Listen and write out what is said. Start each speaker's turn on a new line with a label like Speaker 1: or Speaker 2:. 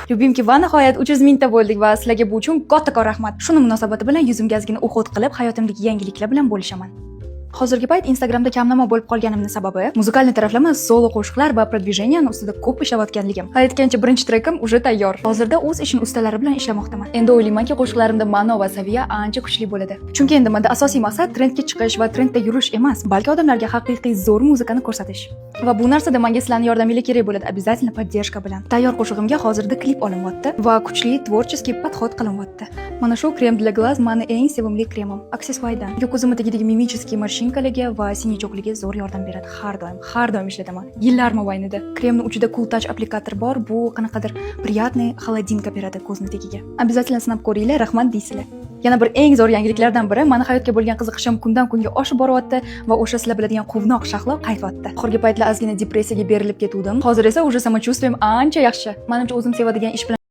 Speaker 1: Любимки, va nihoyat 300 mingta bo'ldik va sizlarga bu uchun kattakon rahmat. Shuni munosabati bilan yuzimga ozgina o'qot qilib, hayotimdagi yangiliklar bilan bo'lishaman. Hozirgi payt Instagramda kamnamo bo'lib qolganimning sababi muzikalniy taraflama, solo qo'shiqlar va продвижениyaning ustida ko'p ishlayotganligim. Aytgancha birinchi trekim уже tayyor. Hozirda o'z ishim ustalari bilan ishlamoqdaman. Endi o'ylaymanki, qo'shiqlarimda ma'no va saviya ancha kuchli bo'ladi. Chunki endi menda asosiy maqsad trendga chiqish va trendda yurish emas, balki odamlarga haqiqiy zo'r muzikani ko'rsatish. Va bu narsada menga sizlarning yordaminglar kerak bo'ladi, обязательно поддержка bilan. Tayyor qo'shig'imga hozirda klip olinyapti va kuchli tvorческий подход qilinyapti. Mana shu krem для глаз meni eng sevimli kremim. Aksessuardan. Ko'zimga tegadigan mimicheskiy marshinkaligi va sinchokligiga zo'r yordam beradi. Har doim ishlataman. Yillar mobaynida. Kremning uchida Cool Touch applikator bor. Bu qanaqadir приятный холодинка beradi ko'zning tagiga. Обязательно sinab ko'ringlar, rahmat deysizlar. Yana bir eng zo'r yangiliklardan biri meni hayotga bo'lgan qiziqishim kundan kunga oshib boryapti va o'sha sizlar biladigan quvnoq shahlo qaytyapti. Oxirgi paytlar ozgina depressiyaga berilib ketuvdim. Hozir esa уже самочувствием ancha yaxshi. Menimcha o'zim sevadigan ish bilan